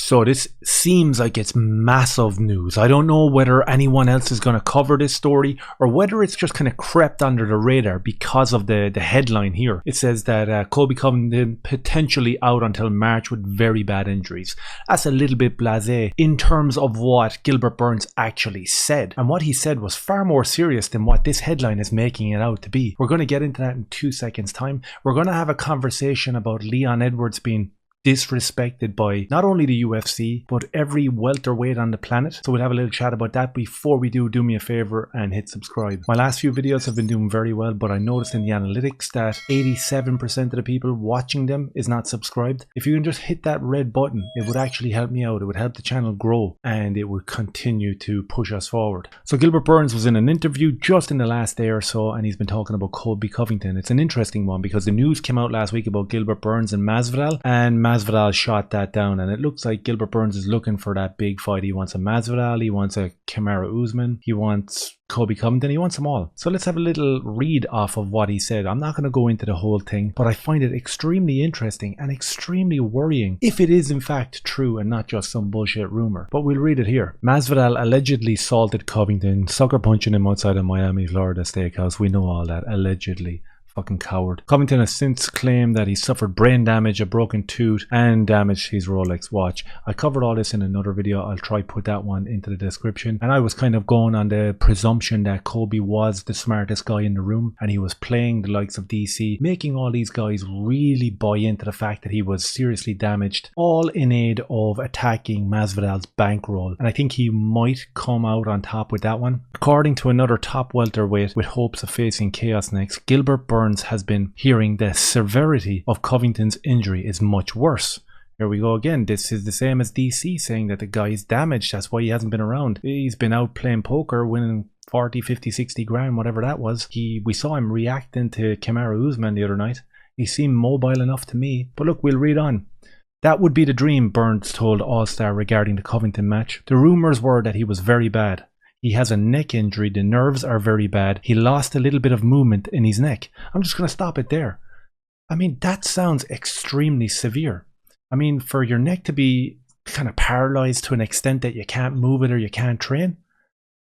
So this seems like it's massive news. I don't know whether anyone else is going to cover this story or whether it's just kind of crept under the radar because of the headline here. It says that Colby Covington potentially out until March with very bad injuries. That's a little bit blasé in terms of what Gilbert Burns actually said. And what he said was far more serious than what this headline is making it out to be. We're going to get into that in 2 seconds time. We're going to have a conversation about Leon Edwards being disrespected by not only the UFC but every welterweight on the planet. So we'll have a little chat about that. Before we do me a favor and hit subscribe. My last few videos have been doing very well, but I noticed in the analytics that 87% of the people watching them is not subscribed. If you can just hit that red button, it would actually help me out. It would help the channel grow and it would continue to push us forward. So Gilbert Burns was in an interview just in the last day or so, and he's been talking about Colby Covington. It's an interesting one because the news came out last week about Gilbert Burns and Masvidal, and Masvidal shot that down, and it looks like Gilbert Burns is looking for that big fight. He wants a Masvidal, he wants a Kamaru Usman, he wants Colby Covington, he wants them all. So let's have a little read off of what he said. I'm not going to go into the whole thing, but I find it extremely interesting and extremely worrying if it is in fact true and not just some bullshit rumor. But we'll read it here. Masvidal allegedly assaulted Covington, sucker punching him outside a Miami, Florida steakhouse. We know all that. Allegedly. Fucking coward. Covington has since claimed that he suffered brain damage, a broken tooth, and damaged his Rolex watch. I covered all this in another video. I'll try put that one into the description. And I was kind of going on the presumption that Colby was the smartest guy in the room and he was playing the likes of DC, making all these guys really buy into the fact that he was seriously damaged, all in aid of attacking Masvidal's bankroll. And I think he might come out on top with that one. According to another top welterweight with hopes of facing chaos next, Gilbert Burns has been hearing the severity of Covington's injury is much worse. Here we go again. This is the same as DC saying that the guy is damaged. That's why he hasn't been around. He's been out playing poker, winning 40, 50, 60 grand, whatever that was. We saw him reacting to Kamaru Usman the other night. He seemed mobile enough to me. But look, we'll read on. That would be the dream, Burns told All Star regarding the Covington match. The rumors were that he was very bad. He has a neck injury, the nerves are very bad. He lost a little bit of movement in his neck. I'm just going to stop it there. I mean, that sounds extremely severe. I mean, for your neck to be kind of paralyzed to an extent that you can't move it or you can't train,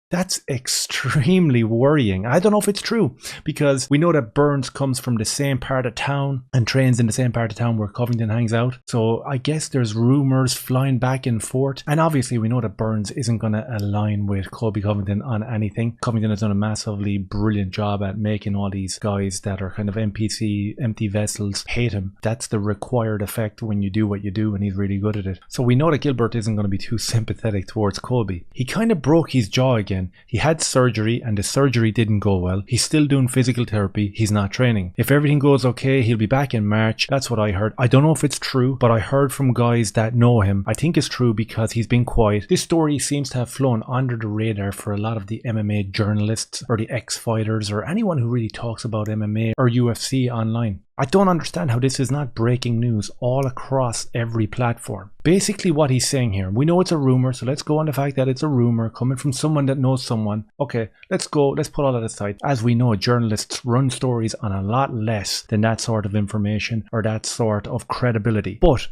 that's extremely worrying. I don't know if it's true because we know that Burns comes from the same part of town and trains in the same part of town where Covington hangs out. So I guess there's rumors flying back and forth. And obviously we know that Burns isn't going to align with Colby Covington on anything. Covington has done a massively brilliant job at making all these guys that are kind of NPC, empty vessels, hate him. That's the required effect when you do what you do, and he's really good at it. So we know that Gilbert isn't going to be too sympathetic towards Colby. He kind of broke his jaw again. He had surgery and the surgery didn't go well. He's still doing physical therapy. He's not training. If everything goes okay, he'll be back in March. That's what I heard. I don't know if it's true, but I heard from guys that know him. I think it's true because he's been quiet. This story seems to have flown under the radar for a lot of the MMA journalists or the ex-fighters or anyone who really talks about MMA or UFC online. I don't understand how this is not breaking news all across every platform. Basically what he's saying here, we know it's a rumor, so let's go on the fact that it's a rumor coming from someone that knows someone. Okay, let's put all that aside. As we know, journalists run stories on a lot less than that sort of information or that sort of credibility. But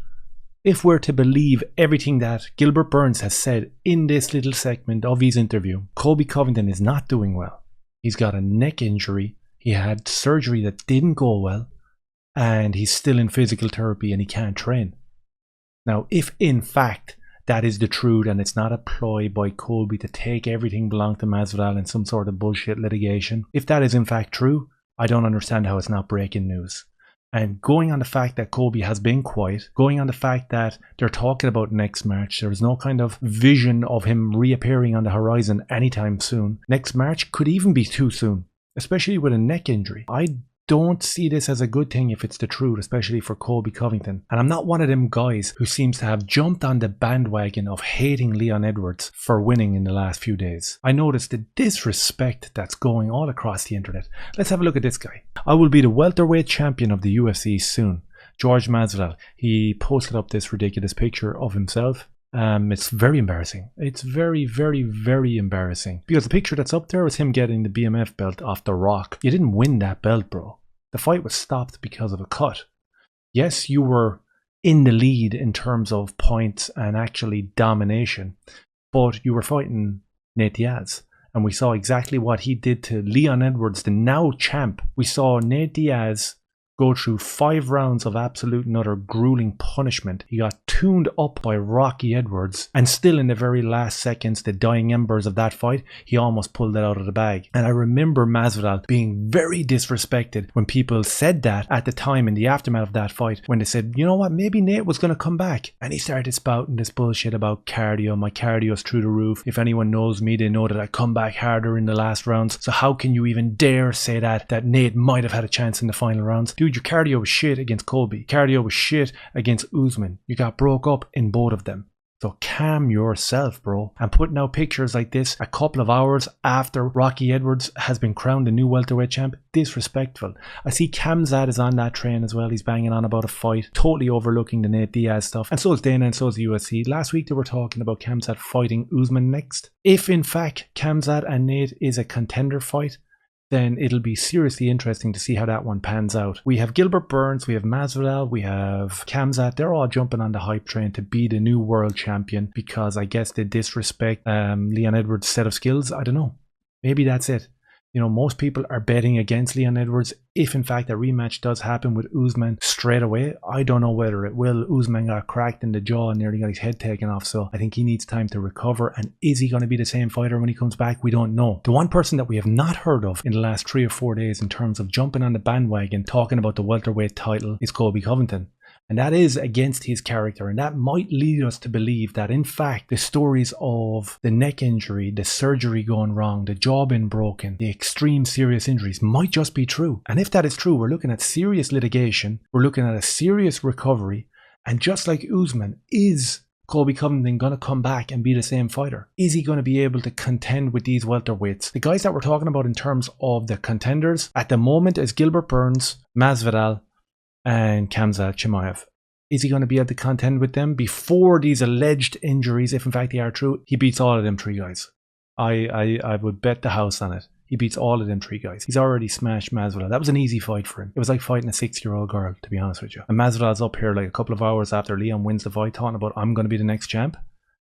if we're to believe everything that Gilbert Burns has said in this little segment of his interview, Colby Covington is not doing well. He's got a neck injury. He had surgery that didn't go well. And he's still in physical therapy and he can't train. Now, if in fact that is the truth and it's not a ploy by Colby to take everything belonging to Masvidal in some sort of bullshit litigation, if that is in fact true, I don't understand how it's not breaking news. And going on the fact that Colby has been quiet, going on the fact that they're talking about next March, there's no kind of vision of him reappearing on the horizon anytime soon. Next March could even be too soon, especially with a neck injury. I don't see this as a good thing if it's the truth, especially for Colby Covington. And I'm not one of them guys who seems to have jumped on the bandwagon of hating Leon Edwards for winning in the last few days. I noticed the disrespect that's going all across the internet. Let's have a look at this guy. I will be the welterweight champion of the UFC soon. George Masvidal. He posted up this ridiculous picture of himself. It's very embarrassing. It's very, very, very embarrassing. Because the picture that's up there is him getting the BMF belt off The Rock. You didn't win that belt, bro. The fight was stopped because of a cut. Yes, you were in the lead in terms of points and actually domination. But you were fighting Nate Diaz. And we saw exactly what he did to Leon Edwards, the now champ. We saw Nate Diaz go through 5 rounds of absolute and utter grueling punishment. He got tuned up by Rocky Edwards, and still in the very last seconds, the dying embers of that fight, he almost pulled it out of the bag. And I remember Masvidal being very disrespected when people said that at the time in the aftermath of that fight, when they said, you know what, maybe Nate was going to come back. And he started spouting this bullshit about cardio. My cardio's through the roof. If anyone knows me, they know that I come back harder in the last rounds. So how can you even dare say that Nate might have had a chance in the final rounds? Dude, your cardio was shit against Colby. Cardio was shit against Usman. You got broke up in both of them. So calm yourself, bro. And putting out pictures like this a couple of hours after Rocky Edwards has been crowned the new welterweight champ, disrespectful. I see Khamzat is on that train as well. He's banging on about a fight, totally overlooking the Nate Diaz stuff. And so is Dana and so is the UFC. Last week they were talking about Khamzat fighting Usman next. If in fact Khamzat and Nate is a contender fight, then it'll be seriously interesting to see how that one pans out. We have Gilbert Burns, we have Masvidal, we have Khamzat. They're all jumping on the hype train to be the new world champion because I guess they disrespect Leon Edwards' set of skills. I don't know. Maybe that's it. You know, most people are betting against Leon Edwards if in fact a rematch does happen with Usman straight away. I don't know whether it will. Usman got cracked in the jaw and nearly got his head taken off, so I think he needs time to recover. And is he going to be the same fighter when he comes back? We don't know. The one person that we have not heard of in the last 3 or 4 days in terms of jumping on the bandwagon talking about the welterweight title is Colby Covington. And that is against his character, and that might lead us to believe that in fact the stories of the neck injury, the surgery going wrong, the jaw being broken, the extreme serious injuries might just be true. And if that is true, we're looking at serious litigation, we're looking at a serious recovery, and just like Usman, is Colby Covington going to come back and be the same fighter? Is he going to be able to contend with these welterweights? The guys that we're talking about in terms of the contenders at the moment is Gilbert Burns, Masvidal, and Khamzat Chimaev. Is he going to be able to contend with them before these alleged injuries, if in fact they are true? He beats all of them 3 guys. I would bet the house on it. He beats all of them 3 guys. He's already smashed Masvidal. That was an easy fight for him. It was like fighting a 6-year-old girl, to be honest with you. And Masvidal's up here like a couple of hours after Leon wins the fight talking about, I'm going to be the next champ.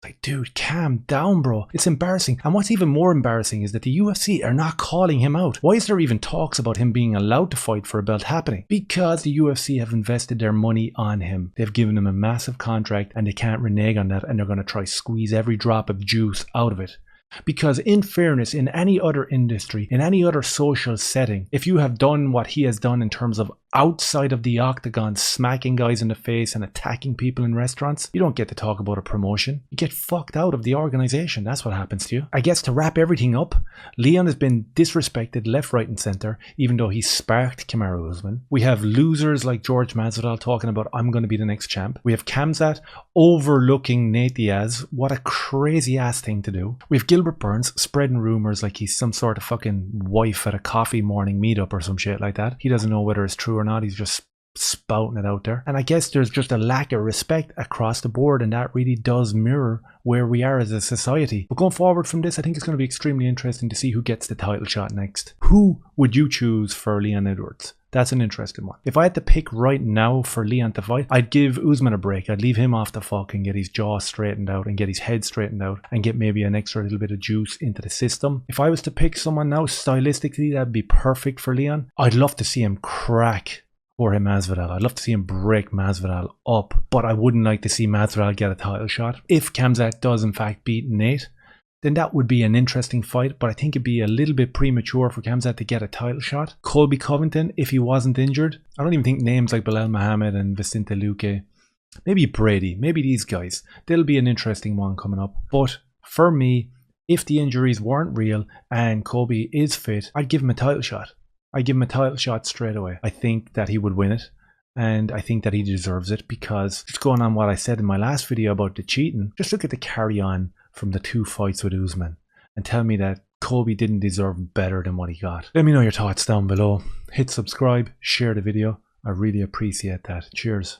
Like, dude, calm down, bro. It's embarrassing. And what's even more embarrassing is that the UFC are not calling him out. Why is there even talks about him being allowed to fight for a belt happening? Because the UFC have invested their money on him. They've given him a massive contract and they can't renege on that, and they're going to try squeeze every drop of juice out of it. Because in fairness, in any other industry, in any other social setting, if you have done what he has done in terms of outside of the octagon, smacking guys in the face and attacking people in restaurants, you don't get to talk about a promotion. You get fucked out of the organization. That's what happens to you. I guess to wrap everything up, Leon has been disrespected left, right and center, even though he sparked Kamaru Usman. We have losers like George Masvidal talking about, I'm going to be the next champ. We have Khamzat overlooking Nate Diaz. What a crazy ass thing to do. We have Gilbert Burns spreading rumors like he's some sort of fucking wife at a coffee morning meetup or some shit like that. He doesn't know whether it's true or not. He's just spouting it out there. And I guess there's just a lack of respect across the board, and that really does mirror where we are as a society. But going forward from this, I think it's going to be extremely interesting to see who gets the title shot next. Who would you choose for Leon Edwards? That's an interesting one. If I had to pick right now for Leon to fight, I'd give Usman a break. I'd leave him off the fuck and get his jaw straightened out and get his head straightened out and get maybe an extra little bit of juice into the system. If I was to pick someone now, stylistically, that'd be perfect for Leon. I'd love to see him crack Jorge Masvidal. I'd love to see him break Masvidal up, but I wouldn't like to see Masvidal get a title shot. If Khamzat does in fact beat Nate, then that would be an interesting fight, but I think it'd be a little bit premature for Khamzat to get a title shot. Colby Covington, if he wasn't injured, I don't even think names like Belal Muhammad and Vicente Luque, maybe Brady, maybe these guys, there'll be an interesting one coming up. But for me, if the injuries weren't real and Colby is fit, I'd give him a title shot. I'd give him a title shot straight away. I think that he would win it, and I think that he deserves it, because just going on what I said in my last video about the cheating, just look at the carry on from the 2 fights with Usman and tell me that Colby didn't deserve better than what he got. Let me know your thoughts down below. Hit subscribe, share the video. I really appreciate that. Cheers.